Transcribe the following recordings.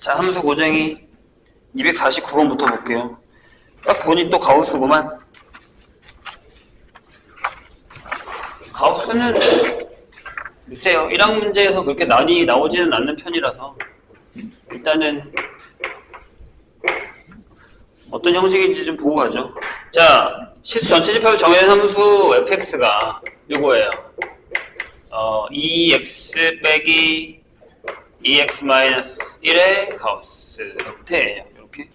자, 함수 고정이 249번부터 볼게요. 딱 보니 또 가우스구만. 가우스는 글쎄요, 1학 문제에서 그렇게 많이 나오지는 않는 편이라서 일단은 어떤 형식인지 좀 보고 가죠. 자, 시수 전체 지표로 정해진 함수 fx가 이거예요. 2x 빼기 2x-1의 가우스 형태예요. 이렇게.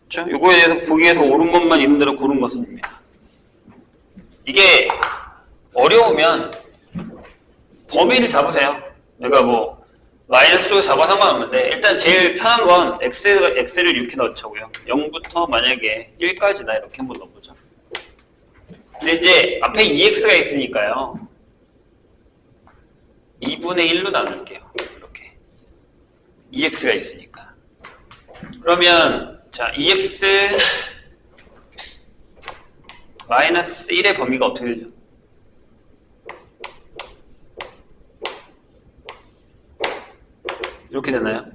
그렇죠? 이거에 대해서 보기에서 옳은 것만 있는 대로 고른 것입니다. 이게 어려우면 범위를 잡으세요. 그러니까 뭐 마이너스 쪽에서 잡아 상관없는데 일단 제일 편한 건 x를 이렇게 넣자고요. 0부터 만약에 1까지나 이렇게 한번 넣어보죠. 근데 이제 앞에 2x가 있으니까요. 2분의 1로 나눌게요. 이렇게 2x가 있으니까. 그러면 자 2x 마이너스 1의 범위가 어떻게 되죠? 이렇게 되나요?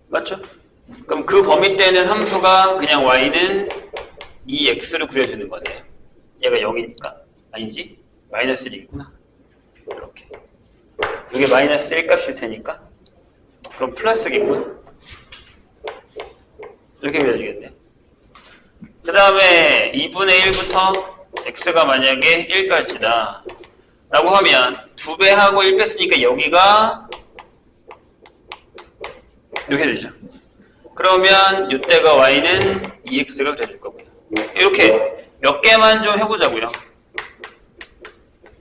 맞죠? 그럼 그 범위 때는 함수가 그냥 y는 2x로 그려지는 거네요. 얘가 0이니까. 아니지? 마이너스 1이구나. 이렇게. 이게 마이너스 1 값일 테니까. 그럼 플러스겠군. 이렇게 그려지겠네요. 그 다음에 2분의 1부터 x가 만약에 1까지다. 라고 하면 2배 하고 1 뺐으니까 여기가 이렇게 되죠. 그러면 이때가 y는 2x가 그려질 거고요. 이렇게 몇 개만 좀 해보자고요.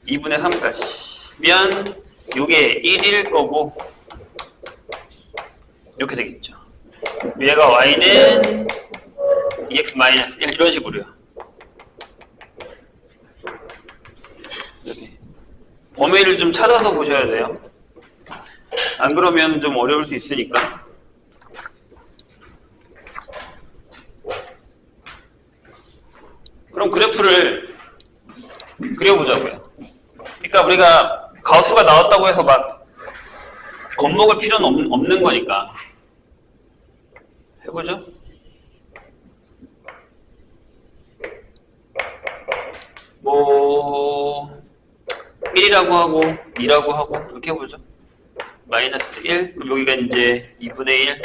2분의 3까지 면 이게 1일 거고 이렇게 되겠죠. 얘가 y는 2x-1 이런 식으로요. 이렇게. 범위를 좀 찾아서 보셔야 돼요. 안 그러면 좀 어려울 수 있으니까. 그럼 그래프를 그려보자고요. 그러니까 우리가 가우스가 나왔다고 해서 막 겁먹을 필요는 없는 거니까. 해보죠. 뭐 1이라고 하고 2라고 하고 이렇게 해보죠. 마이너스 1 그럼 여기가 이제 2분의 1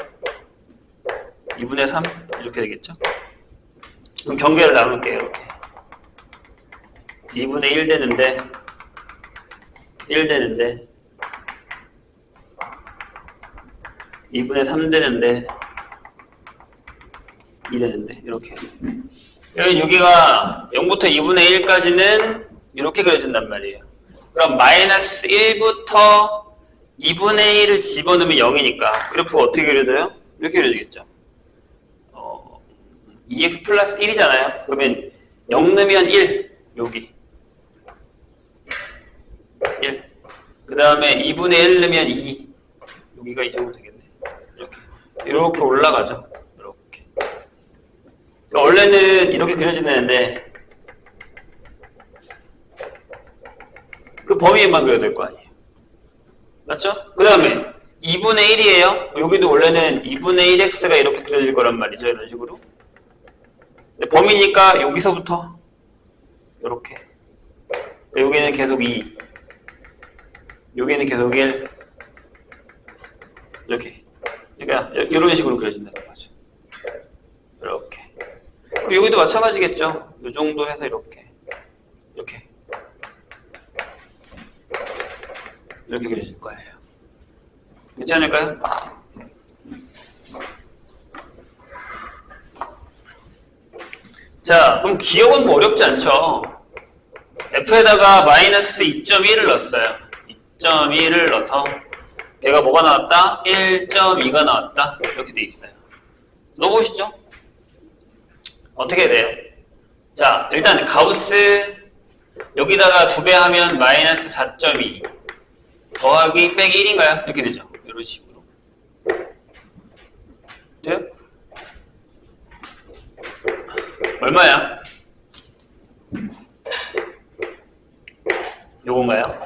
2분의 3 이렇게 되겠죠. 그럼 경계를 나눌게요. 이렇게 2분의 1 되는데 1 되는데 2분의 3 되는데 2 되는데 이렇게. 여기가 0부터 2분의 1까지는 이렇게 그려진단 말이에요. 그럼 마이너스 1부터 2분의 1을 집어넣으면 0이니까 그래프가 어떻게 그려져요? 이렇게 그려지겠죠. 2x 플러스 1이잖아요. 그러면 0 넣으면 1 여기 1. 그 다음에 2분의 1 넣으면 2 여기가 이 정도 되겠네. 이렇게 올라가죠. 이렇게. 그러니까 원래는 이렇게 그려지는데 그 범위에만 그려야 될 거 아니에요. 맞죠? 그 다음에 2분의 1이에요. 여기도 원래는 2분의 1x가 이렇게 그려질 거란 말이죠. 이런 식으로. 근데 범위니까 여기서부터 이렇게. 여기는 계속 2. 여기는 계속 1. 이렇게. 그러니까 이런 식으로 그려진다는 거죠. 이렇게. 그리고 여기도 마찬가지겠죠. 이 정도 해서 이렇게. 이렇게. 이렇게 그려질 거예요. 괜찮을까요? 자, 그럼 기억은 뭐 어렵지 않죠? f에다가 마이너스 2.1을 넣었어요. 2.1을 넣어서 걔가 뭐가 나왔다? 1.2가 나왔다. 이렇게 돼 있어요. 넣어보시죠. 어떻게 돼요? 자, 일단 가우스 여기다가 2배 하면 마이너스 4.2 더하기 빼기 1인가요? 이렇게 되죠. 이런 식으로. 돼요? 얼마야? 요건가요?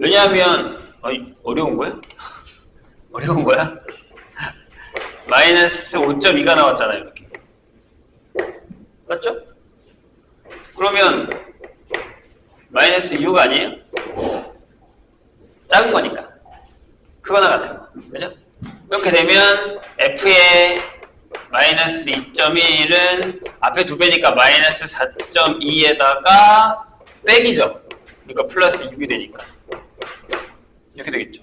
왜냐하면 어려운 거야? 어려운 거야? 마이너스 5.2가 나왔잖아요. 이렇게. 맞죠? 그러면 마이너스 6 아니에요? 작은 거니까. 크거나 같은 거. 그죠? 이렇게 되면 f의 마이너스 2.1은 앞에 2배니까 마이너스 4.2에다가 빼기죠. 그러니까 플러스 6이 되니까. 이렇게 되겠죠.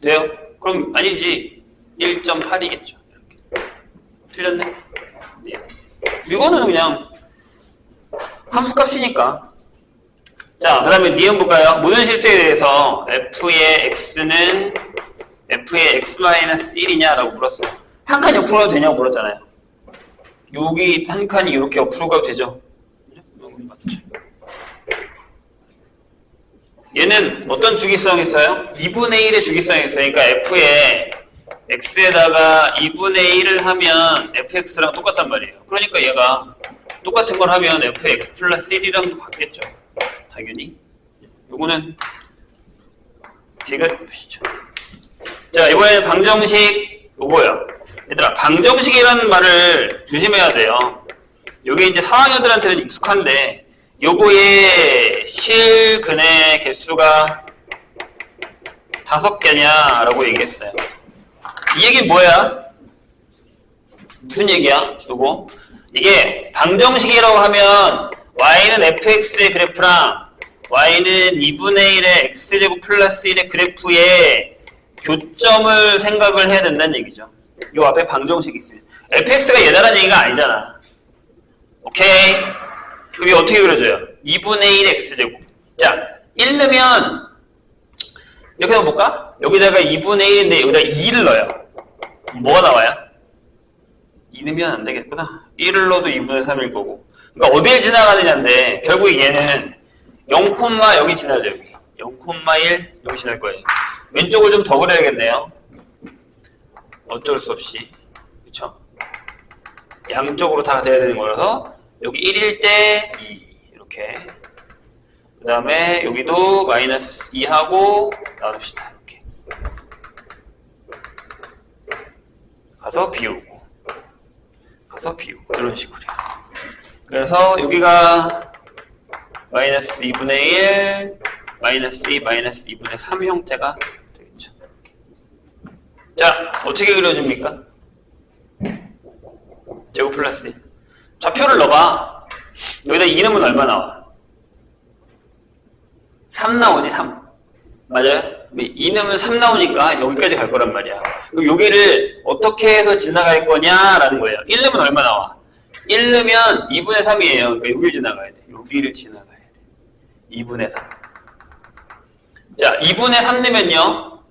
돼요? 그럼 아니지. 1.8이겠죠. 틀렸네? 네. 이거는 그냥 함수값이니까. 자, 그 다음에 니은 볼까요? 모든 실수에 대해서 f의 x는 f의 x-1이냐라고 물었어요. 한 칸 옆으로 가도 되냐고 물었잖아요. 여기 한 칸이 이렇게 옆으로 가도 되죠? 얘는 어떤 주기성이 있어요? 2분의 1의 주기성이 있어요. 그러니까 f의 x에다가 2분의 1을 하면 fx랑 똑같단 말이에요. 그러니까 얘가 똑같은 걸 하면 fx 플러스 1이랑 같겠죠. 당연히. 요거는 비교해보시죠. 자, 이번에는 방정식 요거예요. 얘들아, 방정식이라는 말을 조심해야 돼요. 요게 이제 4학년들한테는 익숙한데 요거의 실근의 개수가 5개냐 라고 얘기했어요. 이 얘기 뭐야? 무슨 얘기야? 요거 이게 방정식이라고 하면 y는 fx의 그래프랑 y는 2분의 1의 x제곱 플러스 1의 그래프의 교점을 생각을 해야 된다는 얘기죠. 요 앞에 방정식이 있어요. fx가 얘다라는 얘기가 아니잖아. 오케이? 그게 어떻게 그려져요? 2분의 1 x제곱. 자, 1 넣으면 이렇게 넣어볼까? 여기다가 2분의 1인데 여기다 2를 넣어요. 뭐가 나와요? 2 넣으면 안 되겠구나. 1을 넣어도 2분의 3일 거고. 그러니까 어딜 지나가느냐인데 결국 얘는 0, 여기 지나죠. 여기 0,1 여기 지날 거예요. 왼쪽을 좀 더 그려야겠네요. 어쩔 수 없이. 그쵸? 양쪽으로 다 돼야 되는 거라서 여기 1일 때 2 이렇게. 그 다음에 여기도 마이너스 2하고 놔둡시다. 이렇게. 가서 비우고 가서 비우고 이런 식으로요. 그래서 여기가 마이너스 2분의 1 마이너스 2 마이너스 2분의 3 형태가 되겠죠. 자, 어떻게 그려집니까? 제곱 플러스 1. 좌표를 넣어봐. 여기다 2 넣으면 얼마 나와? 3 나오지 3. 맞아요? 2 넣으면 3 나오니까 여기까지 갈 거란 말이야. 그럼 여기를 어떻게 해서 지나갈 거냐라는 거예요. 1 넣으면 얼마 나와? 1 넣으면 2분의 3이에요. 그러니까 여기를 지나가야 돼. 여기를 지나가야 돼. 2분의 3. 자, 2분의 3 넣으면요.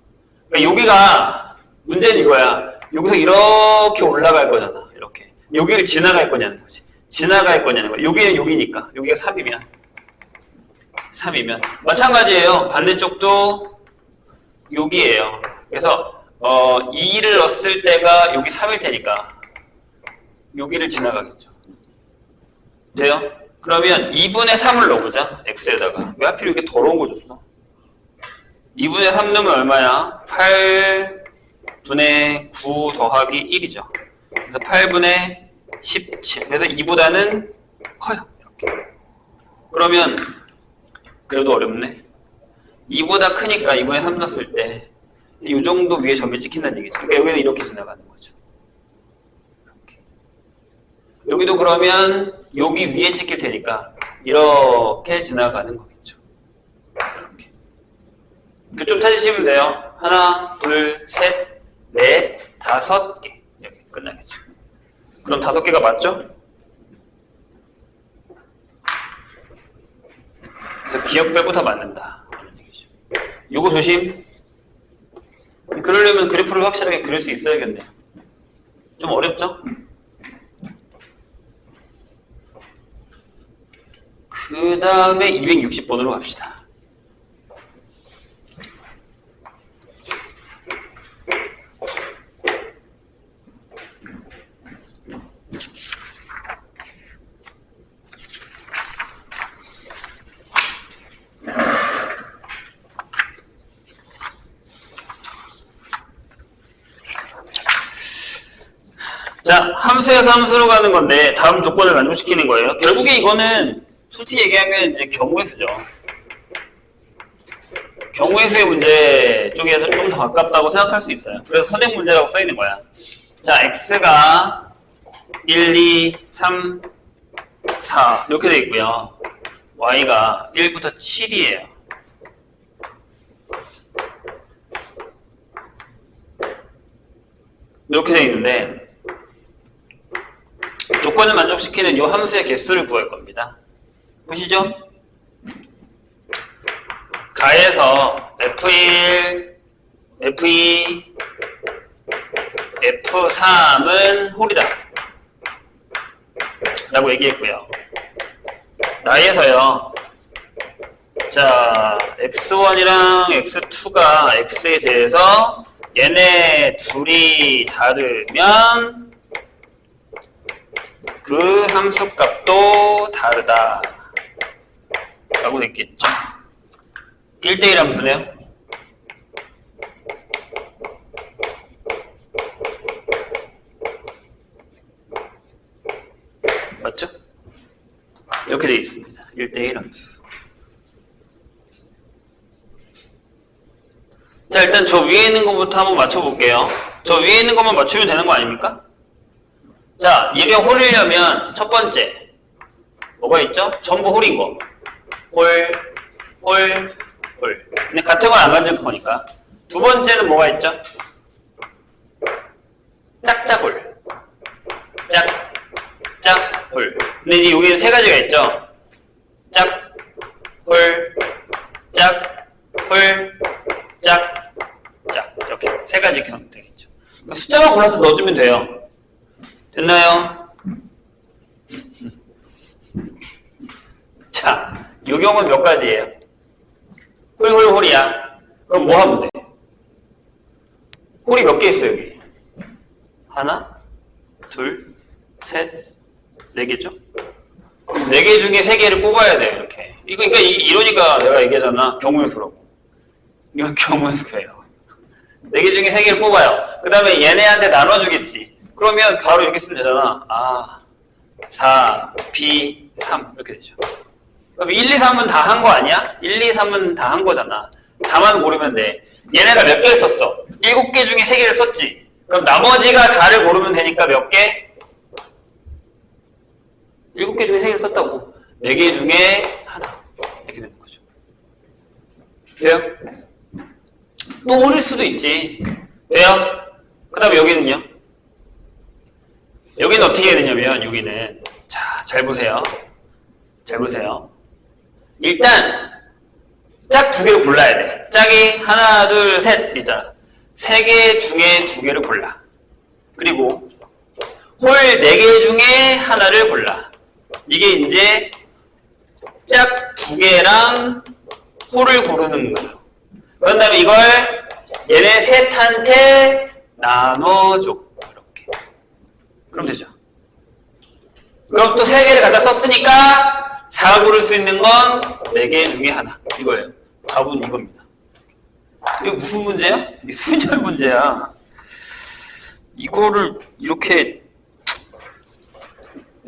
그러니까 여기가 문제는 이거야. 여기서 이렇게 올라갈 거잖아. 이렇게. 여기를 지나갈 거냐는 거지. 지나갈 거냐는 거야. 여기는 여기니까. 여기가 3이면. 3이면. 마찬가지예요. 반대쪽도 여기예요. 그래서 2를 넣었을 때가 여기 3일 테니까 여기를 지나가겠죠. 돼요? 그러면 2분의 3을 넣어보자. x에다가. 왜 하필 이렇게 더러운 거 줬어? 2분의 3 넣으면 얼마야? 8분의 9 더하기 1이죠. 그래서 8분의 17. 그래서 2보다는 커요. 이렇게. 그러면 그래도 어렵네. 2보다 크니까 2분의 3 넣었을 때 이 정도 위에 점이 찍힌다는 얘기죠. 그러니까 여기는 이렇게 지나가는 거죠. 이렇게. 여기도 그러면 여기 위에 찍힐 테니까 이렇게 지나가는 거겠죠. 이렇게. 그 좀 찾으시면 돼요. 하나, 둘, 셋, 넷, 5개. 이렇게 끝나겠죠. 그럼 5개가 맞죠? 그래서 기억 빼고 다 맞는다. 그런 얘기죠. 요거 조심. 그러려면 그래프를 확실하게 그릴 수 있어야겠네요. 좀 어렵죠? 그 다음에 260번으로 갑시다. 자, 함수에서 함수로 가는 건데 다음 조건을 만족시키는 거예요. 결국에 이거는 솔직히 얘기하면 이제 경우의 수죠. 경우의 수의 문제 쪽에 좀 더 가깝다고 생각할 수 있어요. 그래서 선행 문제라고 써 있는 거야. 자, x가 1, 2, 3, 4 이렇게 돼 있고요. y가 1부터 7이에요. 이렇게 돼 있는데 조건을 만족시키는 이 함수의 개수를 구할 겁니다. 보시죠? 가에서 F1, F2, F3은 홀이다 라고 얘기했고요. 나에서요. 자, X1이랑 X2가 X에 대해서 얘네 둘이 다르면 그 함수값도 다르다 라고 됐겠죠. 1대1 함수네요. 맞죠? 이렇게 되어 있습니다. 1대1 함수. 자, 일단 저 위에 있는 것부터 한번 맞춰볼게요. 저 위에 있는 것만 맞추면 되는 거 아닙니까? 자, 이게 홀이려면 첫 번째 뭐가 있죠? 전부 홀인 거. 홀, 홀, 홀. 근데 같은 걸 안 가질 거니까. 두 번째는 뭐가 있죠? 짝짝홀. 짝, 짝, 홀. 근데 이제 여기는 세 가지가 있죠? 짝, 홀, 짝, 홀, 짝, 짝. 이렇게 세 가지 형태겠죠. 숫자만 골라서 넣어주면 돼요. 됐나요? 자, 요 경우는 몇 가지예요? 홀홀홀이야. 그럼 뭐 하면 돼? 홀이 몇 개 있어 여기? 하나, 둘, 셋, 네 개죠? 네 개 중에 세 개를 뽑아야 돼 이렇게. 그러니까 이러니까 내가 얘기하잖아. 경우의 수라고. 이건 경우의 수예요. 네 개 중에 세 개를 뽑아요. 그 다음에 얘네한테 나눠주겠지. 그러면 바로 이렇게 쓰면 되잖아. 아, 4, B, 3 이렇게 되죠. 그럼 1, 2, 3은 다 한 거 아니야? 1, 2, 3은 다 한 거잖아. 4만 고르면 돼. 얘네가 몇 개를 썼어? 7개 중에 3개를 썼지. 그럼 나머지가 4를 고르면 되니까 몇 개? 7개 중에 3개를 썼다고. 4개 중에 하나. 이렇게 되는 거죠. 돼요? 또 홀일 수도 있지. 왜요? 그 다음에 여기는요? 여기는 어떻게 해야 되냐면 여기는 자, 잘 보세요. 잘 보세요. 일단 짝 두 개를 골라야 돼. 짝이 하나, 둘, 셋 있잖아. 세 개 중에 두 개를 골라. 그리고 홀 네 개 중에 하나를 골라. 이게 이제 짝 두 개랑 홀을 고르는 거예요. 그런 다음에 이걸 얘네 셋한테 나눠줘. 이렇게. 그럼 되죠. 그럼 또 세 개를 갖다 썼으니까 4 고를 수 있는 건 4개 중에 하나. 이거예요. 답은 이겁니다. 이거 무슨 문제야? 순열 문제야. 이거를 이렇게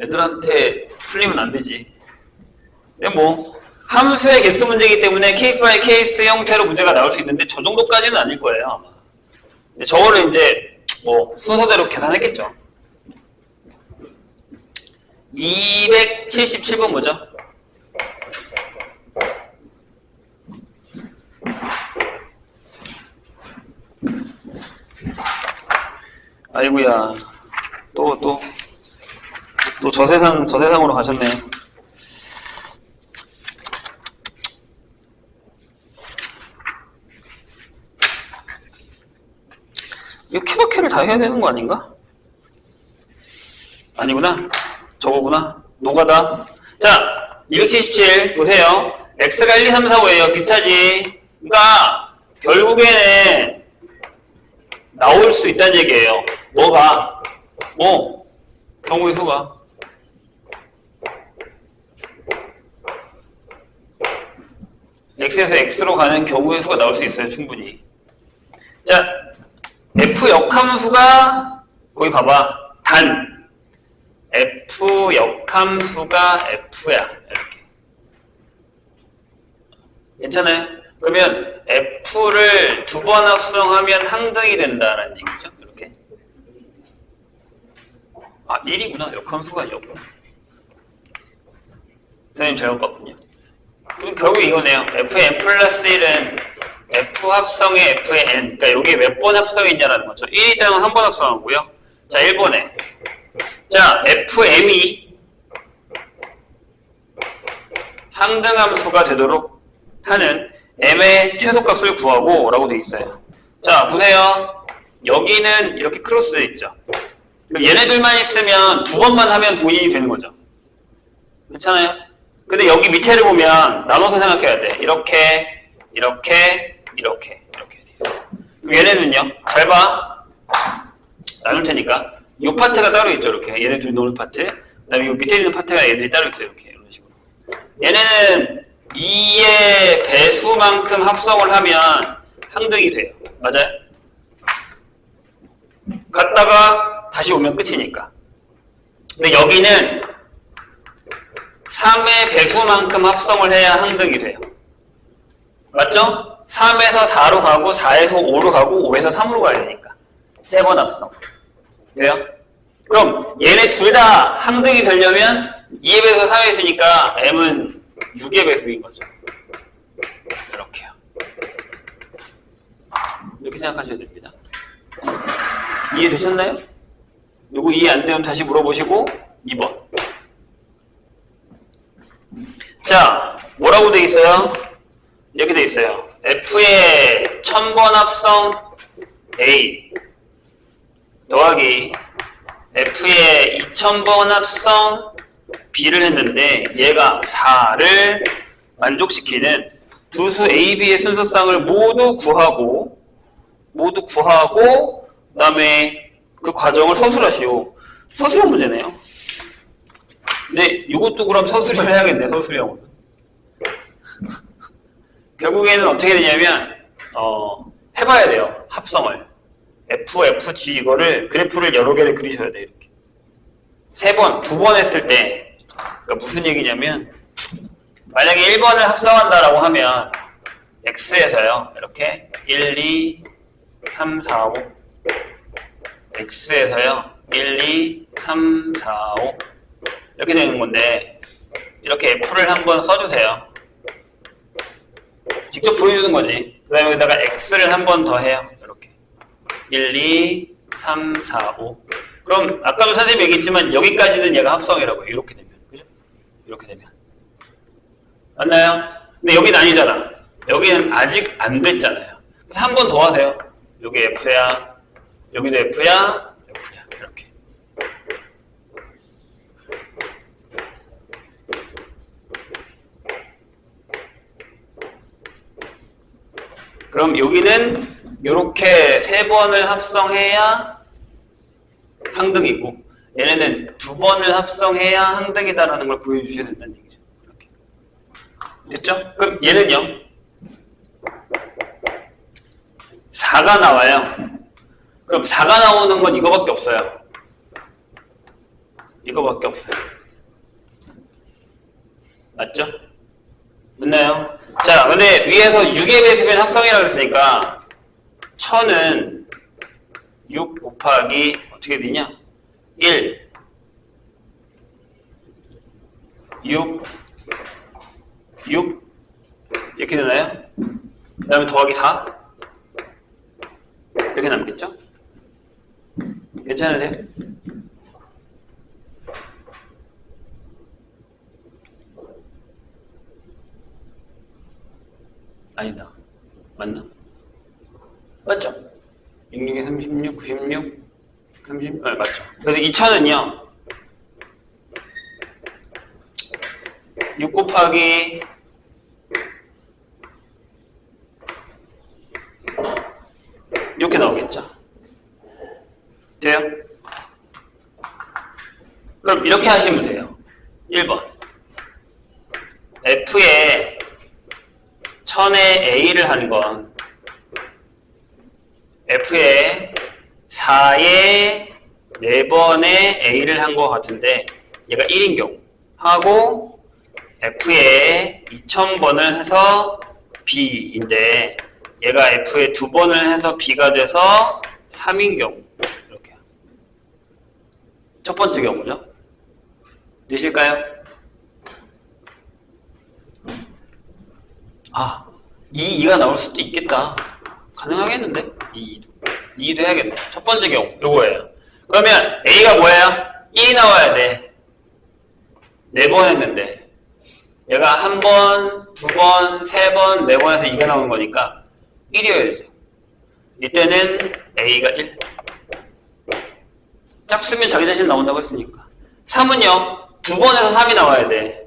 애들한테 풀리면 안 되지. 근데 뭐 함수의 개수 문제이기 때문에 케이스 바이 케이스 형태로 문제가 나올 수 있는데 저 정도까지는 아닐 거예요, 아마. 근데 저거를 이제 뭐 순서대로 계산했겠죠. 277번 뭐죠? 아이고야. 또 저 세상으로 가셨네요. 이거 케바케를 다 해야 되는 거 아닌가? 아니구나. 저거구나. 노가다. 자, 277 보세요. x가 1, 2, 3, 4, 5예요. 비슷하지? 그러니까 결국에는 나올 수 있다는 얘기예요. 뭐가? 뭐? 경우의 수가. x에서 x로 가는 경우의 수가 나올 수 있어요. 충분히. 자, f 역함수가 거기 봐봐. 단 F 역함수가 F야. 이렇게. 괜찮아요? 그러면 F를 두 번 합성하면 항등이 된다는 얘기죠. 이렇게. 아, 1이구나. 역함수가 아니었구나. 선생님 잘못 봤군요. 그럼 결국 이거네요. Fn 플러스 1은 F 합성의 F의 N. 그러니까 여기 몇 번 합성이 있냐라는 거죠. 1이 되면 한 번 합성하고요. 자, 1번에. 자, FM이 항등함수가 되도록 하는 M의 최소값을 구하고 라고 되어 있어요. 자, 보세요. 여기는 이렇게 크로스 되어 있죠. 그럼 얘네들만 있으면 두 번만 하면 본인이 되는 거죠. 괜찮아요? 근데 여기 밑에를 보면 나눠서 생각해야 돼. 이렇게, 이렇게, 이렇게, 이렇게. 그럼 얘네는요? 잘 봐. 나눌 테니까. 이 파트가 따로 있죠. 이렇게. 얘네 둘 노는 파트. 그 다음에 이 밑에 있는 파트가 얘들이 따로 있어요. 이렇게. 이런 식으로. 얘네는 2의 배수만큼 합성을 하면 항등이 돼요. 맞아요? 갔다가 다시 오면 끝이니까. 근데 여기는 3의 배수만큼 합성을 해야 항등이 돼요. 맞죠? 3에서 4로 가고 4에서 5로 가고 5에서 3으로 가야 되니까. 3번 합성. 돼요? 그럼 얘네 둘 다 항등이 되려면 2의 배수가 3에 있으니까 m은 6의 배수인 거죠. 이렇게요. 이렇게 생각하셔야 됩니다. 이해되셨나요? 요거 이해 안 되면 다시 물어보시고 2번. 자, 뭐라고 돼 있어요? 이렇게 돼 있어요. F의 1000번 합성 A 더하기 F의 2000번 합성 B를 했는데 얘가 4를 만족시키는 두 수 A, B의 순서쌍을 모두 구하고 그 다음에 그 과정을 서술하시오. 서술형 문제네요. 근데 이것도 그럼 서술형 해야겠네. 서술형은. 결국에는 어떻게 되냐면 해봐야 돼요. 합성을. F, G 이거를 그래프를 여러 개를 그리셔야 돼요. 이렇게. 3번, 2번 했을 때 그러니까 무슨 얘기냐면 만약에 1번을 합성한다라고 하면 X에서요. 이렇게 1, 2, 3, 4, 5 X에서요. 1, 2, 3, 4, 5 이렇게 되는 건데 이렇게 F를 한번 써주세요. 직접 보여주는 거지. 그 다음에 여기다가 X를 한 번 더 해요. 이렇게 1, 2, 3, 4, 5 그럼 아까도 선생님이 얘기했지만 여기까지는 얘가 합성이라고 해요. 이렇게 되면. 그죠? 이렇게 되면. 맞나요? 근데 여기는 아니잖아. 여기는 아직 안 됐잖아요. 그래서 한 번 더 하세요. 여기 F야. 여기도 F야. F야. 이렇게. 그럼 여기는 이렇게 3번을 합성해야 항등이고 얘네는 2번을 합성해야 항등이다라는 걸 보여주셔야 된다는 얘기죠. 이렇게. 됐죠? 그럼 얘는요? 4가 나와요. 그럼 4가 나오는 건 이거밖에 없어요. 이거밖에 없어요. 맞죠? 맞나요? 자, 근데 위에서 6의 배수면 합성이라고 그랬으니까 1000은 6 곱하기 어떻게 되냐? 1 6 이렇게 되나요? 그 다음에 더하기 4 이렇게 남겠죠? 괜찮으세요? 아니다. 맞나? 맞죠? 66에 36, 96, 30, 맞죠. 그래서 2000은요, 6 곱하기 이렇게 나오겠죠? 돼요? 그럼 이렇게 하시면 돼요. 1번. F에 1000에 A를 하는 건 F에 4에 4번에 A를 한 것 같은데 얘가 1인 경우 하고 F에 2000번을 해서 B인데 얘가 F에 2번을 해서 B가 돼서 3인 경우 이렇게 첫 번째 경우죠. 되실까요? 아, 2가 나올 수도 있겠다. 가능하겠는데? 2도 해야겠네. 첫 번째 경우 요거예요. 그러면 A가 뭐예요? 1이 나와야 돼. 4번 했는데 얘가 1번, 2번, 3번, 4번 해서 2가 나오는 거니까 1이어야죠. 이때는 A가 1. 짝수면 자기 자신 나온다고 했으니까. 3은요. 2번에서 3이 나와야 돼.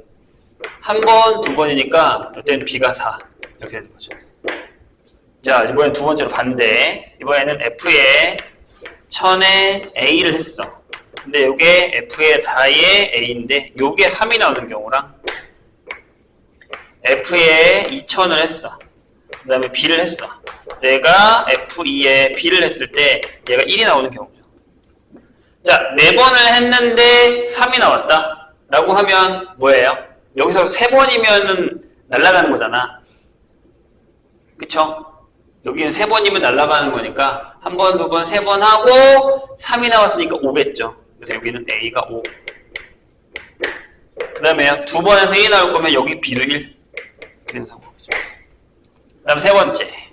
1번, 2번이니까 이때는 B가 4. 이렇게 되는 거죠. 자, 이번엔 두 번째로 반대. 이번에는 F에 1000에 A를 했어. 근데 요게 F에 4에 A인데 요게 3이 나오는 경우랑 F에 2000을 했어. 그 다음에 B를 했어. 내가 F2에 B를 했을 때 얘가 1이 나오는 경우죠. 자, 4번을 했는데 3이 나왔다. 라고 하면 뭐예요? 여기서 3번이면은 날아가는 거잖아. 그쵸? 여기는 3번이면 날아가는 거니까 1번, 2번, 3번 하고 3이 나왔으니까 5겠죠. 그래서 여기는 A가 5. 그 다음에 2번에서 1이 나올 거면 여기 B도 1. 이렇게 되는 상황이죠. 그 다음 세 번째.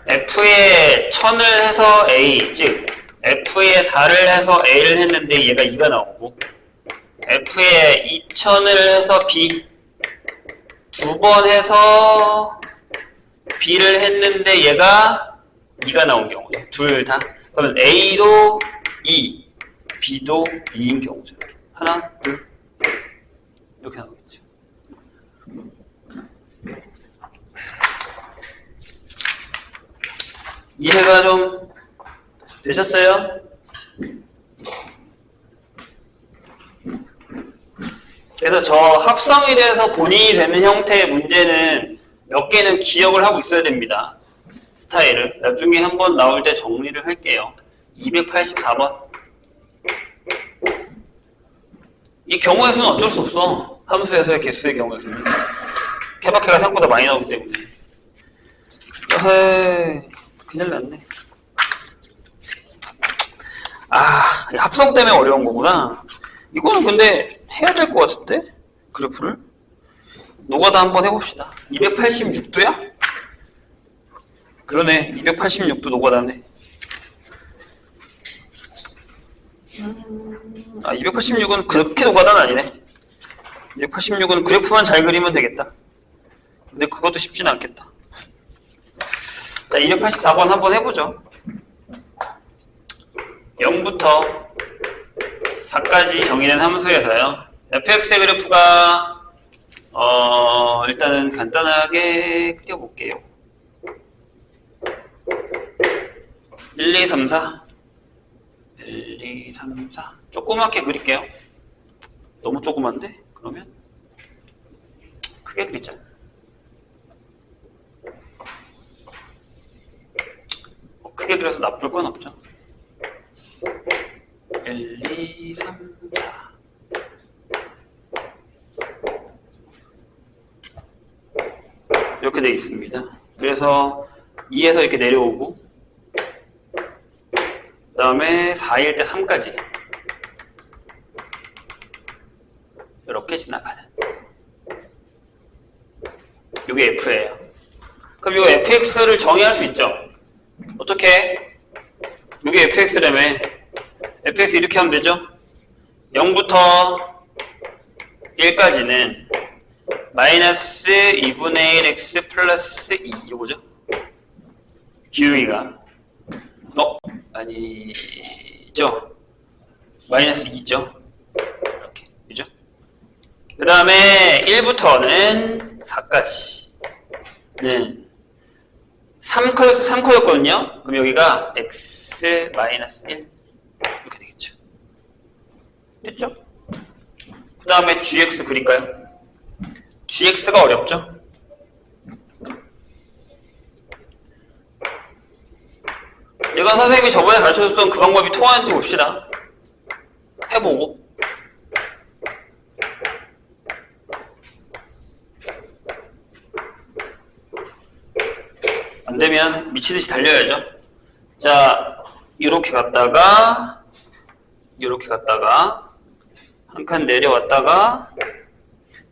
F에 1000을 해서 A, 즉 F에 4를 해서 A를 했는데 얘가 2가 나오고 F에 2000을 해서 B 2번 해서 B를 했는데 얘가 2가 나온 경우죠. 둘 다. 그러면 A도 2, B도 2인 경우죠. 하나, 둘, 이렇게 나오겠죠. 이해가 좀 되셨어요? 그래서 저 합성에 대해서 본인이 되는 형태의 문제는 몇 개는 기억을 하고 있어야 됩니다. 스타일을. 나중에 한번 나올 때 정리를 할게요. 284번. 이 경우의 수는 어쩔 수 없어. 함수에서의 개수의 경우의 수는. 케바케가 생각보다 많이 나오기 때문에. 에이, 큰일 났네. 아, 합성 때문에 어려운 거구나. 이거는 근데 해야 될 것 같은데? 그래프를? 노가다 한번 해봅시다. 286도야? 그러네. 286도 노가다네. 아, 286은 그렇게 노가다는 아니네. 286은 그래프만 잘 그리면 되겠다. 근데 그것도 쉽지는 않겠다. 자, 284번 한번 해보죠. 0부터 4까지 정의된 함수에서요. fx의 그래프가 일단은 간단하게 그려볼게요. 1, 2, 3, 4 1, 2, 3, 4 조그맣게 그릴게요. 너무 조그만데? 그러면 크게 그리자. 크게 그려서 나쁠 건 없죠. 1, 2, 3, 4 이렇게 되어 있습니다. 그래서 2에서 이렇게 내려오고 그 다음에 4일 때 3까지 이렇게 지나가는 이게 F예요. 그럼 이 fx를 정의할 수 있죠. 어떻게? 이게 fx라며. fx 이렇게 하면 되죠. 0부터 1까지는 마이너스 2분의 1x 플러스 2 이거죠. 기울기가 아니죠. 마이너스 2죠. 이렇게 그죠? 그 다음에 1부터는 4까지는 3커였거든요. 그럼 여기가 x 마이너스 1 이렇게 되겠죠. 됐죠? 그 다음에 gx 그릴까요? gx가 어렵죠? 이건 선생님이 저번에 가르쳐줬던 그 방법이 통하는지 봅시다. 해보고. 안 되면 미치듯이 달려야죠. 자, 이렇게 갔다가 한 칸 내려왔다가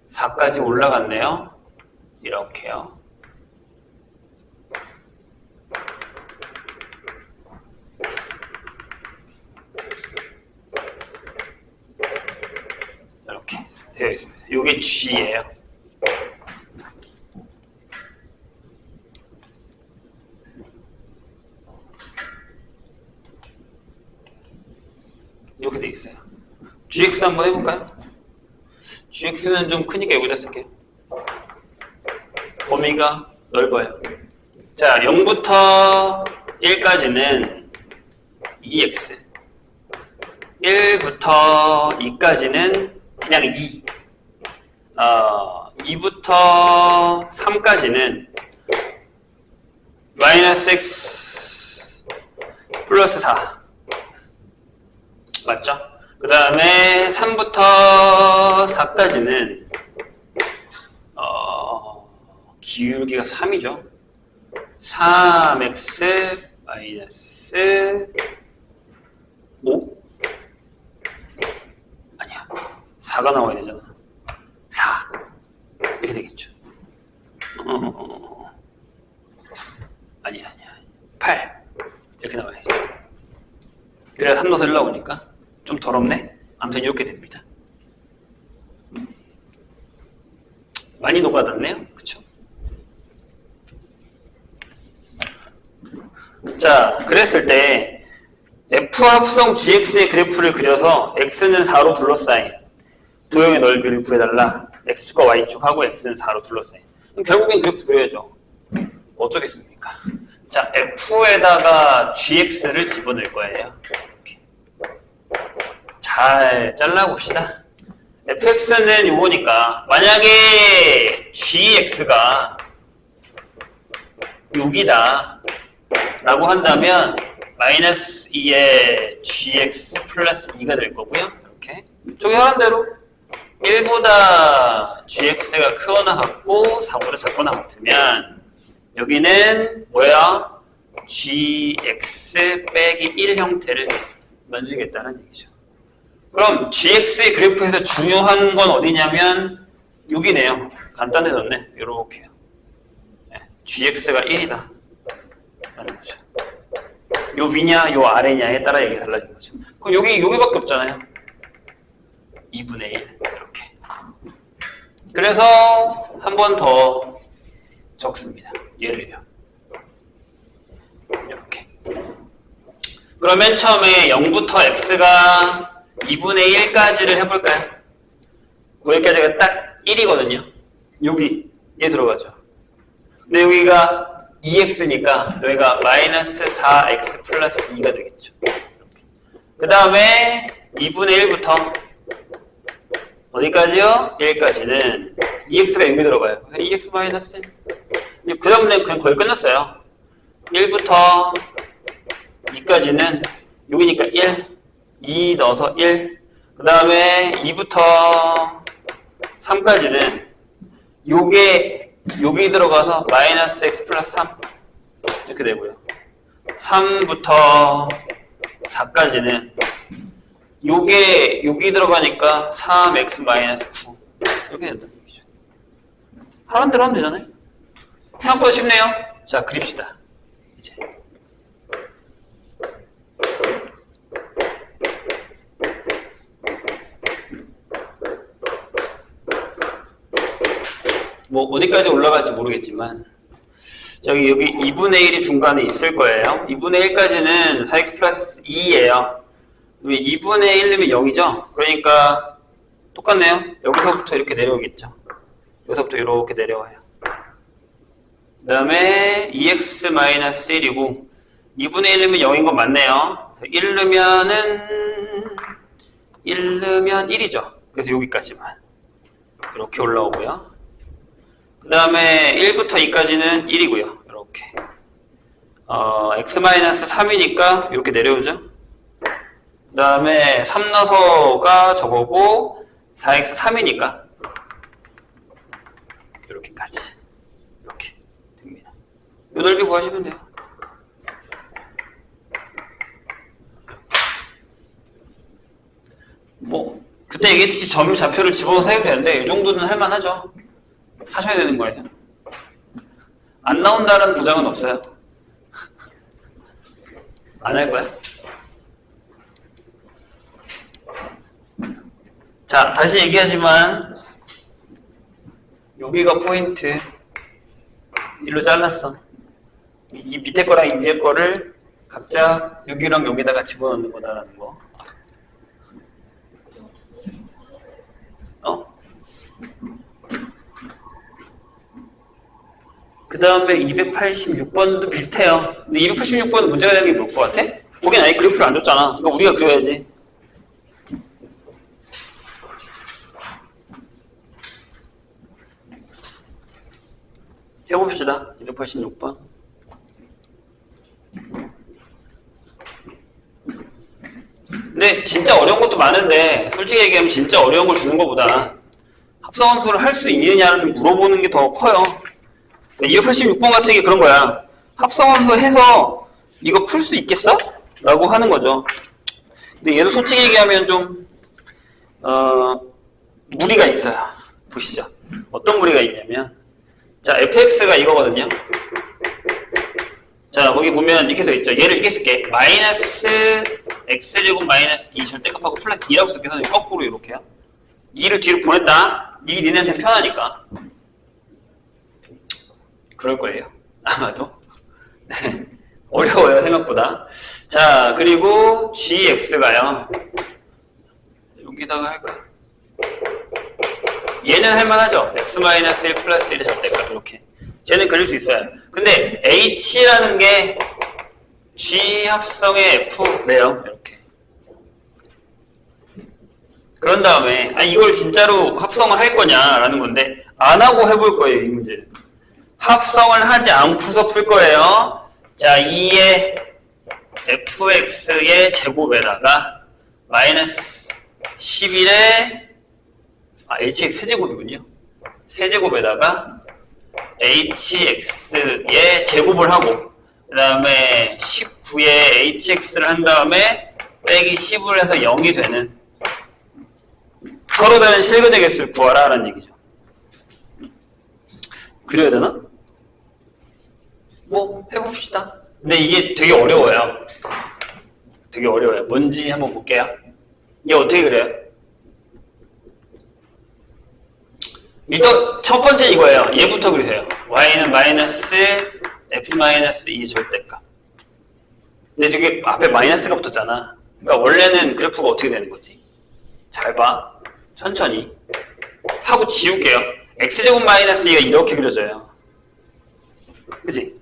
4까지 올라갔네요. 이렇게요. 이렇게 되어 있습니다. 이게 G예요. 이렇게 되어 있어요. GX 한번 해볼까요? GX는 좀 크니까 여기다 쓸게요. 범위가 넓어요. 자, 0부터 1까지는 2x, 1부터 2까지는 그냥 2, 2부터 3까지는 마이너스 x 플러스 4 맞죠? 그 다음에 3부터 4까지는 기울기가 3이죠. 3x 마이너스 5? 아니야. 4가 나와야 되잖아. 4. 이렇게 되겠죠. 아니야. 8. 이렇게 나와야죠. 그래야 3 넣어서 1 나오니까 좀 더럽네. 아무튼 이렇게 됩니다. 많이 녹아났네요. 그쵸? 자, 그랬을 때 F합성 GX의 그래프를 그려서 X는 4로 둘러싸인 도형의 넓이를 구해달라. X축과 Y축 하고 X는 4로 둘러싸인. 그럼 결국엔 그래프 그려야죠. 어쩌겠습니까? 자, F에다가 GX를 집어넣을 거예요. 이렇게. 잘 잘라봅시다. fx는 요거니까 만약에 gx가 6이다 라고 한다면 마이너스 2의 gx 플러스 2가 될 거고요. 이렇게 저기 하는 대로 1보다 gx가 크거나 같고 4보다 작거나 같으면 여기는 뭐야? gx 빼기 1 형태를 만들겠다는 얘기죠. 그럼 gx의 그래프에서 중요한 건 어디냐면 여기네요. 간단해졌네. 요렇게요. 네, gx가 1이다 라는 거죠. 요 위냐 요 아래냐에 따라 얘기가 달라진 거죠. 그럼 여기밖에 없잖아요. 2분의 1 이렇게. 그래서 한 번 더 적습니다. 얘를요. 이렇게. 그러면 처음에 0부터 x가 2분의 1까지를 해볼까요? 여기까지가 딱 1이거든요. 여기 얘 들어가죠. 근데 여기가 2x니까 여기가 마이너스 4x 플러스 2가 되겠죠. 그 다음에 2분의 1부터 어디까지요? 1까지는 2x가 여기 들어가요. 2x 마이너스 1. 그 다음에 그냥 거의 끝났어요. 1부터 2까지는 여기니까 1. 2 넣어서 1. 그 다음에 2부터 3까지는 요게 여기 들어가서 마이너스 x 플러스 3 이렇게 되고요. 3부터 4까지는 요게 여기 들어가니까 3x 마이너스 9 이렇게 된다는 얘기죠. 하는 대로 하면 되잖아요. 생각보다 쉽네요. 자, 그립시다. 이제. 뭐 어디까지 올라갈지 모르겠지만 여기 2분의 1이 중간에 있을 거예요. 2분의 1까지는 4x 플러스 2예요. 2분의 1이면 0이죠. 그러니까 똑같네요. 여기서부터 이렇게 내려오겠죠. 여기서부터 이렇게 내려와요. 그 다음에 2x 마이너스 1이고 2분의 1이면 0인 건 맞네요. 그래서 1 넣으면 1이죠. 그래서 여기까지만 이렇게 올라오고요. 그 다음에 1부터 2까지는 1이고요. 이렇게. x-3이니까 이렇게 내려오죠. 그 다음에 3 넣어서가 저거고 4x3이니까 이렇게까지 이렇게 됩니다. 이 넓이 구하시면 돼요. 뭐 그때 얘기했듯이 점 좌표를 집어넣어서 해도 되는데 이 정도는 할만하죠. 하셔야 되는 거예요. 안 나온다는 보장은 없어요. 안 할 거야? 자, 다시 얘기하지만 여기가 포인트. 일로 잘랐어. 이 밑에 거랑 이 위에 거를 각자 여기랑 여기다가 집어넣는 거다라는 거. 그 다음에 286번도 비슷해요. 근데 286번은 문제가 되는 게 뭘 것 같아? 거긴 아예 그래프를 안 줬잖아. 이거 우리가 그려야지. 해봅시다. 286번. 근데 진짜 어려운 것도 많은데 솔직히 얘기하면 진짜 어려운 걸 주는 것보다 합성함수를 할 수 있느냐를 물어보는 게 더 커요. 286번 같은 게 그런 거야. 합성함수 해서 이거 풀 수 있겠어? 라고 하는 거죠. 근데 얘도 솔직히 얘기하면 좀 무리가 있어요. 보시죠. 어떤 무리가 있냐면 자, fx가 이거거든요. 자, 거기 보면 이렇게 써있죠. 얘를 이렇게 쓸게. 마이너스 x제곱 마이너스 2 절대값하고 플러스 2라고 쓸게서 거꾸로 이렇게요. 2를 뒤로 보냈다. 니네한테 편하니까. 그럴 거예요. 아마도. 네. 어려워요, 생각보다. 자, 그리고 gx가요. 여기다가 할까요? 얘는 할만하죠. x-1 플러스 1의 절대값. 이렇게. 쟤는 그릴 수 있어요. 근데 h라는 게 g 합성의 f래요. 이렇게. 그런 다음에 이걸 진짜로 합성을 할 거냐라는 건데 안 하고 해볼 거예요, 이 문제는. 합성을 하지 않고서 풀 거예요. 자, 2의 fx의 제곱에다가 마이너스 11의 hx 세제곱이군요. 세제곱에다가 hx의 제곱을 하고 그 다음에 19의 hx를 한 다음에 빼기 10을 해서 0이 되는 서로 다른 실근의 개수를 구하라 라는 얘기죠. 그려야 되나? 뭐 해봅시다. 근데 이게 되게 어려워요. 되게 어려워요. 뭔지 한번 볼게요. 이게 어떻게 그려요? 일단 첫 번째 이거예요. 얘부터 그리세요. y는 마이너스 x-2의 절대값. 근데 저기 앞에 마이너스가 붙었잖아. 그러니까 원래는 그래프가 어떻게 되는 거지? 잘 봐. 천천히. 하고 지울게요. x제곱 마이너스 2가 이렇게 그려져요. 그치?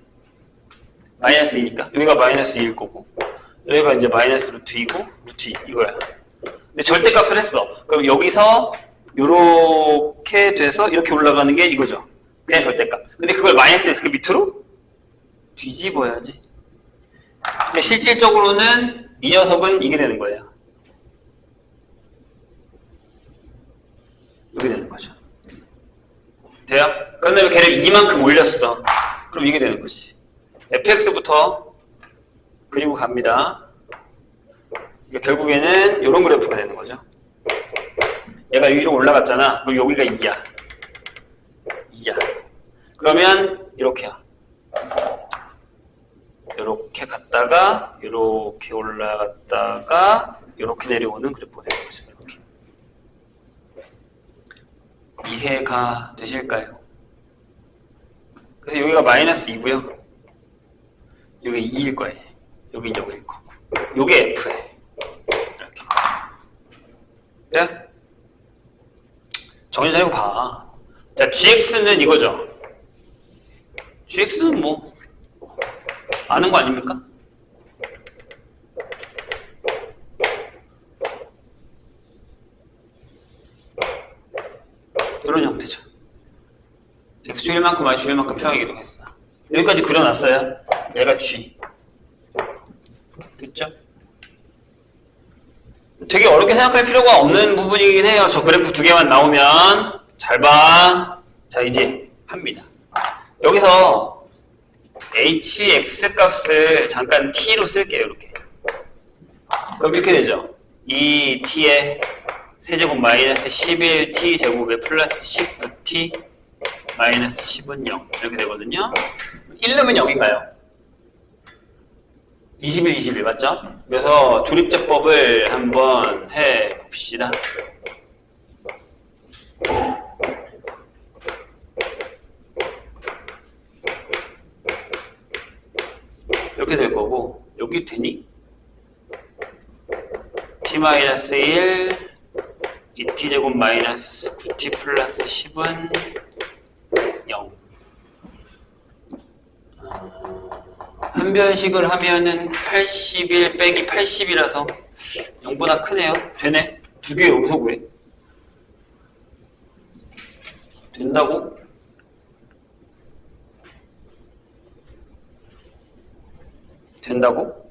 마이너스 2니까. 여기가 마이너스 2일 거고. 여기가 이제 마이너스 루트 2고, 루트 2. 이거야. 근데 절대값을 했어. 그럼 여기서 요렇게 돼서 이렇게 올라가는 게 이거죠. 그냥 절대값. 근데 그걸 마이너스 했을 때 밑으로 뒤집어야지. 근데 실질적으로는 이 녀석은 이게 되는 거예요. 이게 되는 거죠. 돼요? 그 다음에 걔를 이만큼 올렸어. 그럼 이게 되는 거지. fx부터 그리고 갑니다. 결국에는 이런 그래프가 되는 거죠. 얘가 위로 올라갔잖아. 그럼 여기가 2야. 2야. 그러면 이렇게야. 이렇게 갔다가 이렇게 올라갔다가 이렇게 내려오는 그래프가 되는 거죠. 이렇게. 이해가 되실까요? 그래서 여기가 마이너스 2고요. 여기 2일 거예요. 여긴 여기일 거고. 요게 F예요. 이렇게. 자, 정신 차리고 봐. 자, GX는 이거죠. GX는 뭐 아는 거 아닙니까? 이런 형태죠. X 줄일 만큼 Y 줄일 만큼 평행 이동했어. 여기까지 그려놨어요. 얘가 G. 됐죠? 되게 어렵게 생각할 필요가 없는 부분이긴 해요. 저 그래프 두 개만 나오면 잘 봐. 자, 이제 합니다. 여기서 hx 값을 잠깐 t로 쓸게요. 이렇게. 그럼 이렇게 되죠. 2t의 세제곱 마이너스 11t 제곱에 플러스 19t 마이너스 10은 0 이렇게 되거든요. 1 넣으면 0인가요? 21, 21 맞죠? 그래서 조립제법을 한번 해봅시다. 이렇게 될 거고 여기 되니? t-1 2t제곱 마이너스 9t 플러스 10은 0 한 변식을 하면은 81 빼기 80이라서 0보다 크네요. 되네? 두 개 여기서 구해. 된다고? 된다고?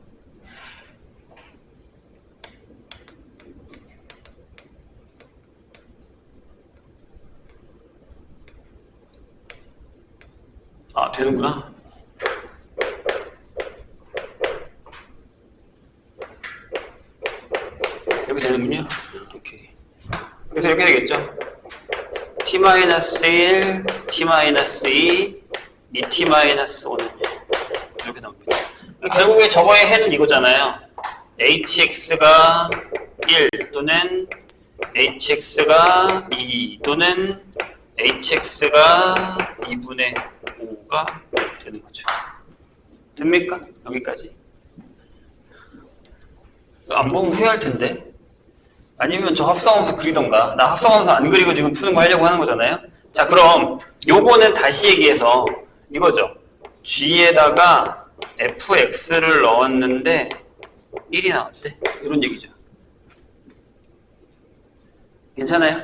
아, 되는구나. 이렇게 되는군요. 오케이. 그래서 이렇게 되겠죠. t-1, t-2, 2t-5는 이렇게 나옵니다. 결국에 저거의 해는 이거잖아요. hx가 1 또는 hx가 2 또는 hx가 2분의 5가 되는 거죠. 됩니까? 여기까지. 안 보면 후회할 텐데. 아니면 저 합성함수 그리던가. 나 합성함수 안 그리고 지금 푸는 거 하려고 하는 거잖아요. 자, 그럼 요거는 다시 얘기해서 이거죠. g에다가 fx를 넣었는데 1이 나왔대. 이런 얘기죠. 괜찮아요?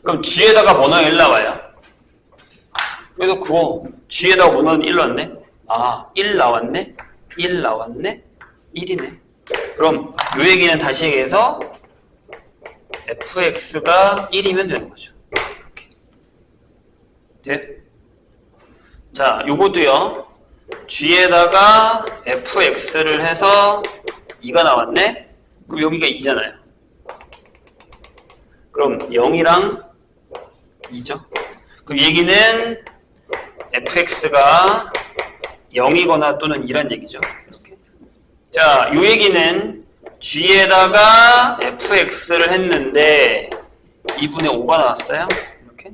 그럼 g에다가 뭐 넣으면 1 나와요? 그래도 그거 g에다가 뭐 넣으면 1 나왔네? 아, 1 나왔네? 1 나왔네? 1이네. 그럼 요 얘기는 다시 얘기해서 fx가 1이면 되는 거죠. 이렇게. 돼? 자, 요거도요. g에다가 fx를 해서 2가 나왔네? 그럼 여기가 2잖아요. 그럼 0이랑 2죠. 그럼 얘기는 fx가 0이거나 또는 2란 얘기죠. 이렇게. 자, 요 얘기는 g에다가 fx를 했는데 2분의 5가 나왔어요. 이렇게.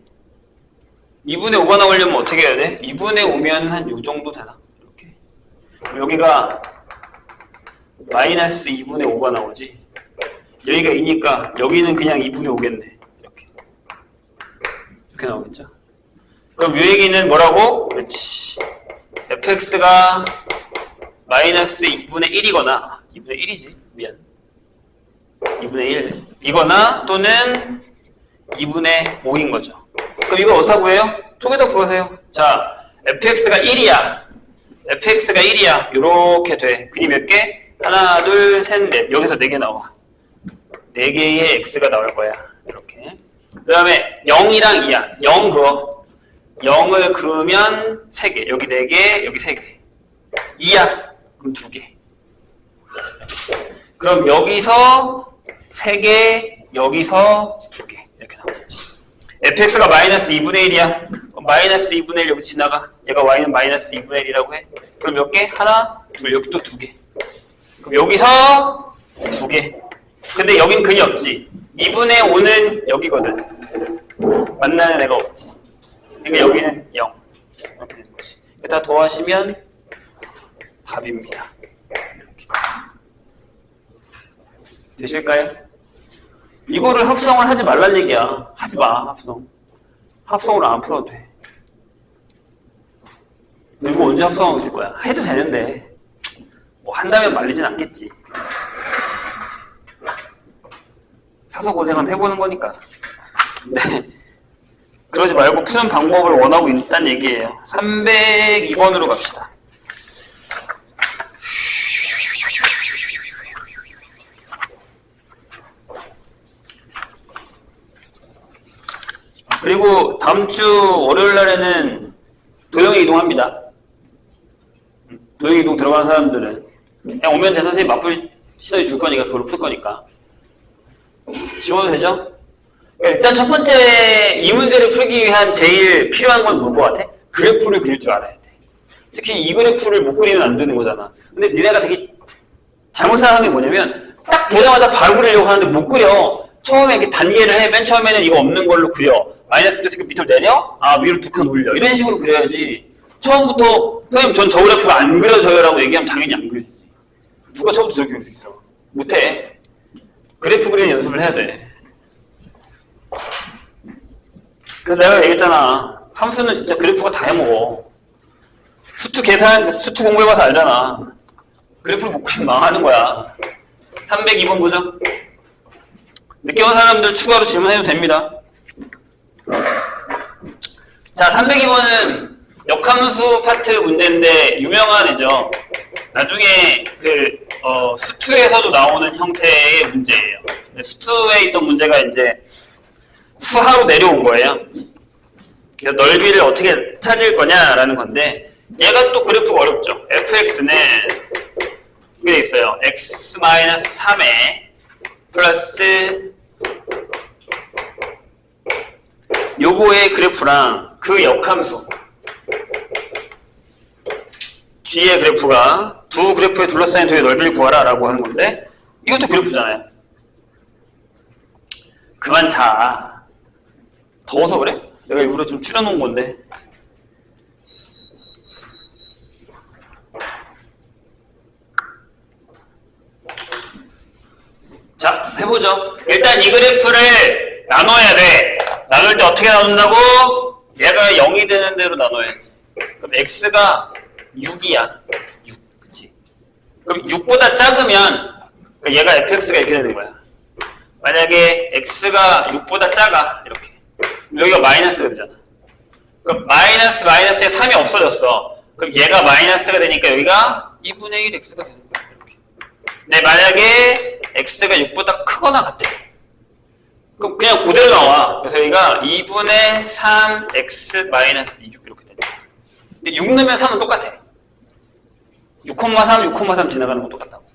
2분의 5가 나오려면 어떻게 해야 돼? 2분의 5면 한 요 정도 되나? 이렇게. 여기가 마이너스 2분의 5가 나오지. 여기가 2니까 여기는 그냥 2분의 5겠네. 이렇게. 이렇게 나오겠죠? 그럼 요 얘기는 뭐라고? 그렇지. fx가 마이너스 2분의 1이거나 2분의 1이지. 미안. 2분의 1 이거나 또는 2분의 5인 거죠. 그럼 이걸 어디서 구해요? 쪽에다 구하세요. 자, fx가 1이야. fx가 1이야. 요렇게 돼. 그림 몇 개? 하나, 둘, 셋, 넷. 여기서 4개 나와. 4개의 x가 나올 거야. 이렇게. 그 다음에 0이랑 2야. 0 그어. 0을 그으면 3개. 여기 4개, 여기 3개. 2야. 그럼 2개. 그럼 여기서 3개, 여기서 2개. 이렇게 나오겠지. fx가 마이너스 2분의 1이야. 마이너스 2분의 1 여기 지나가. 얘가 y는 마이너스 2분의 1이라고 해. 그럼 몇 개? 하나, 둘, 여기 또 2개. 그럼 여기서 2개. 근데 여긴 근이 없지. 2분의 5는 여기거든. 만나는 애가 없지. 그러니까 여기는 0. 이렇게 되는 것이. 다 더하시면 답입니다. 이렇게. 되실까요? 이거를 합성을 하지 말란 얘기야. 하지 마, 합성. 합성을 안 풀어도 돼. 이거 언제 합성하고 있을 거야? 해도 되는데. 뭐 한다면 말리진 않겠지. 사서 고생은 해보는 거니까. 네. 그러지 말고 푸는 방법을 원하고 있다는 얘기예요. 302번으로 갑시다. 그리고 다음 주 월요일 날에는 도형의 이동합니다. 도형의 이동 들어가는 사람들은 그냥 오면 돼. 선생님 맞불 시도해 줄 거니까 그걸로 풀 거니까. 지워도 되죠? 일단 첫 번째 이 문제를 풀기 위한 제일 필요한 건 뭘 것 같아? 그래프를 그릴 줄 알아야 돼. 특히 이 그래프를 못 그리면 안 되는 거잖아. 근데 니네가 되게 잘못 생각하는 게 뭐냐면 딱 보자마자 바로 그리려고 하는데 못 그려. 처음에 이렇게 단계를 해. 맨 처음에는 이거 없는 걸로 그려. 마이너스 지금 밑으로 내려? 아, 위로 두 칸 올려. 이런 식으로 그려야지. 처음부터 선생님 전 저 그래프가 안 그려져요 라고 얘기하면 당연히 안 그려지지. 누가 처음부터 저렇게 그릴 수 있어? 못해. 그래프 그리는 연습을 해야 돼. 그래서 내가 얘기했잖아. 함수는 진짜 그래프가 다 해먹어. 수투 계산, 수투 공부해봐서 알잖아. 그래프를 못 그리면 망하는 거야. 302번 보죠. 늦게 온 사람들 추가로 질문해도 됩니다. 자, 302번은 역함수 파트 문제인데 유명한 애죠. 나중에 수투에서도 나오는 형태의 문제예요. 수투에 있던 문제가 이제 수하로 내려온 거예요. 그래서 넓이를 어떻게 찾을 거냐라는 건데 얘가 또 그래프가 어렵죠. fx는 이게 있어요. x-3에 플러스 요거의 그래프랑 그 역함수 g의 그래프가 두 그래프에 둘러싸인 도의 넓이를 구하라 라고 하는 건데 이것도 그래프잖아요. 그만 자. 더워서 그래? 내가 일부러 좀 줄여놓은 건데. 자, 해보죠. 일단 이 그래프를 나눠야 돼. 나눌 때 어떻게 나눈다고? 얘가 0이 되는 대로 나눠야지. 그럼 x가 6이야. 6, 그치? 그럼 6보다 작으면 얘가 fx가 이렇게 되는 거야. 만약에 x가 6보다 작아. 이렇게. 여기가 마이너스가 되잖아. 그럼 마이너스에 3이 없어졌어. 그럼 얘가 마이너스가 되니까 여기가 2분의 1 x가 되는 거야. 이렇게. 근데 만약에 x가 6보다 크거나 같아. 그럼 그냥 그대로 나와. 그래서 여기가 2분의 3 x 마이너스 2 6 이렇게 되는 거야. 근데 6 넣으면 3은 똑같아. 6,3, 6,3 지나가는 건 똑같다고.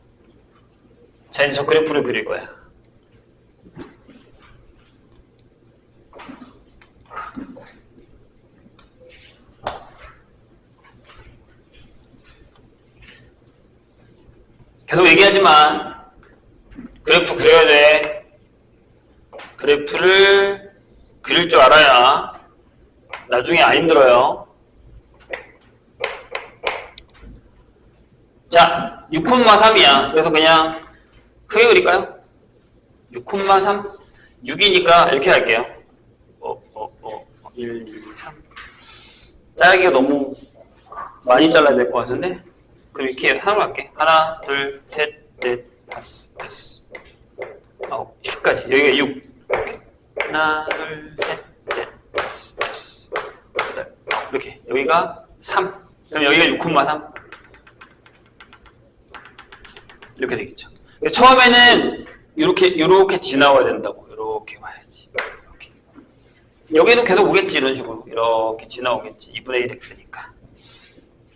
자, 이제 저 그래프를 그릴 거야. 계속 얘기하지만 그래프 그려야 돼. 그래프를 그릴 줄 알아야 나중에 안 힘들어요. 자, 6,3이야. 그래서 그냥 크게 그릴까요? 6,3? 6이니까 이렇게 할게요. 1, 2, 3. 짜기가 너무 많이 잘라야 될 것 같은데? 그럼 이렇게 하나로 할게. 하나, 둘, 셋, 넷, 다섯, 여섯, 아홉, 10까지. 여기가 6. 이렇게. 하나, 둘, 셋, 넷, 다섯, 여섯, 여덟, 아홉. 이렇게. 여기가 3. 그럼 여기가 6,3. 이렇게 되겠죠. 처음에는 이렇게 지나와야 된다고. 이렇게 와야지. 이렇게. 여기도 계속 오겠지. 이런 식으로. 이렇게 지나오겠지. 2분의 1x니까.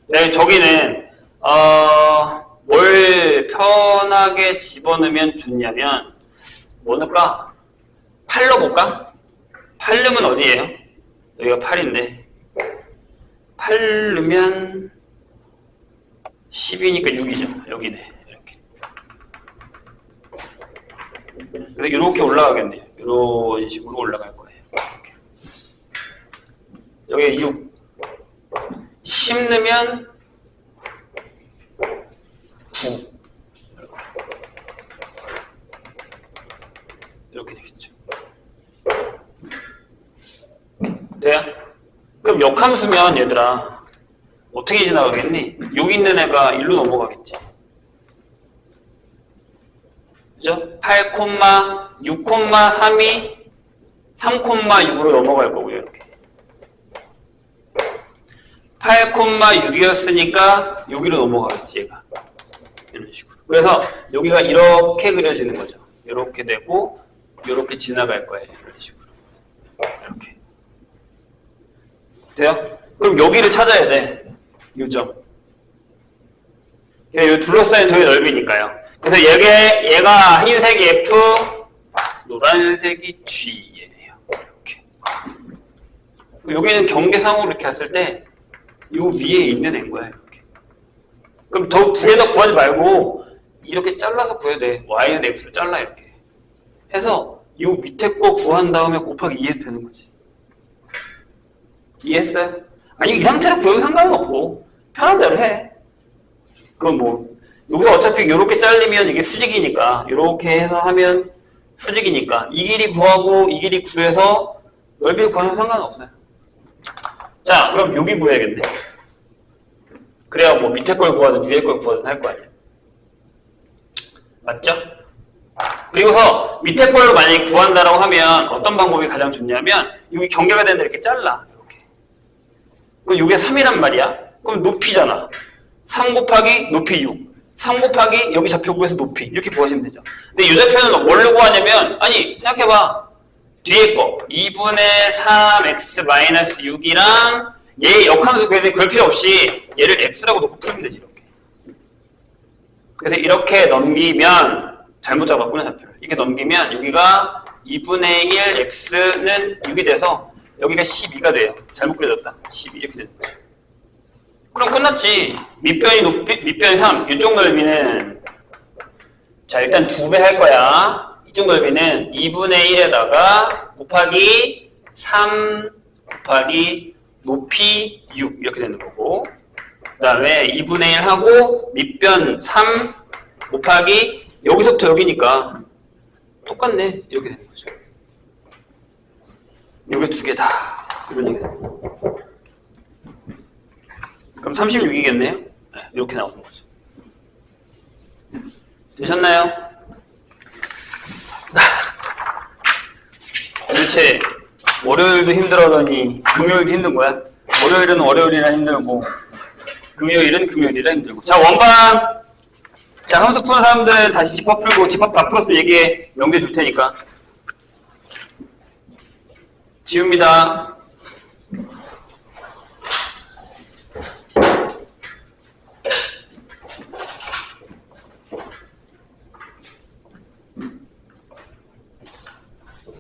네, 저기는 뭘 편하게 집어넣으면 좋냐면 뭐 넣을까? 8 넣어볼까? 8 넣으면 어디예요? 여기가 8인데 8 넣으면 10이니까 6이죠. 여기네. 이렇게. 그래서 이렇게 올라가겠네요. 이런 식으로 올라갈 거예요. 이렇게. 여기 6 10 넣으면 9 이렇게 되겠죠. 돼요? 그럼 역함수면 얘들아 어떻게 지나가겠니? 여기 있는 애가 1로 넘어가겠지. 그죠? 8, 6,3이 3,6으로 넘어갈 거고요. 이렇게 8,6이었으니까 여기로 넘어가겠지 얘가. 이런 식으로. 그래서 여기가 이렇게 그려지는 거죠. 이렇게 되고 이렇게 지나갈 거예요. 이런 식으로. 이렇게. 돼요? 그럼 여기를 찾아야 돼. 이 점. 이 둘러싸인 도의 넓이니까요. 그래서 얘가 흰색이 F, 노란색이 G예요. 이렇게. 여기는 경계상으로 이렇게 했을 때 이 위에 있는 애인 거야. 이렇게. 그럼 두 개 더 구하지 말고 이렇게 잘라서 구해야 돼. Y는 X로 잘라 이렇게. 해서 이 밑에 거 구한 다음에 곱하기 2 해도 되는 거지. 이해했어요? 아니 이 상태로 구해도 상관은 없고 편한 대로 해. 그건 뭐 여기서 어차피 이렇게 잘리면 이게 수직이니까 이렇게 해서 하면 수직이니까 이 길이 구하고 이 길이 구해서 넓이를 구하면 상관은 없어요. 자 그럼 여기 구해야겠네. 그래야 뭐 밑에 걸 구하든 위에 걸 구하든 할 거 아니야. 맞죠? 그리고서 밑에 걸로 만약에 구한다라고 하면 어떤 방법이 가장 좋냐면 여기 경계가 되는데 이렇게 잘라. 이렇게. 그럼 이게 3이란 말이야. 그럼 높이잖아. 3 곱하기 높이 6. 3 곱하기 여기 좌표 구해서 높이. 이렇게 구하시면 되죠. 근데 이 좌표는 뭘로 구하냐면 아니 생각해봐. 뒤에 거 2분의 3x-6이랑 얘 역함수 구해서 그럴 필요 없이 얘를 x라고 놓고 풀면 되지 이렇게. 그래서 이렇게 넘기면 잘못 잡았구나 좌표를. 이렇게 넘기면 여기가 2분의 1 x는 6이 돼서 여기가 12가 돼요. 잘못 그려졌다. 12 이렇게 되는 거죠. 그럼 끝났지. 밑변이 3. 이쪽 넓이는 자 일단 2배 할 거야. 이쪽 넓이는 2분의 1에다가 곱하기 3 곱하기 높이 6 이렇게 되는 거고 그 다음에 2분의 1 하고 밑변 3 곱하기 여기서부터 여기니까 똑같네. 이렇게 되는 거죠. 여기 두 개 다 이런 얘기죠. 그럼 36이겠네요? 네, 이렇게 나오는 거죠. 되셨나요? 도대체 월요일도 힘들어하더니 금요일도 힘든 거야? 월요일은 월요일이라 힘들고 금요일은 금요일이라 힘들고. 자 원방 자 함수 푸는 사람들 다시 집합 풀고 집합 다 풀었으면 얘기해. 명제 줄 테니까 지웁니다.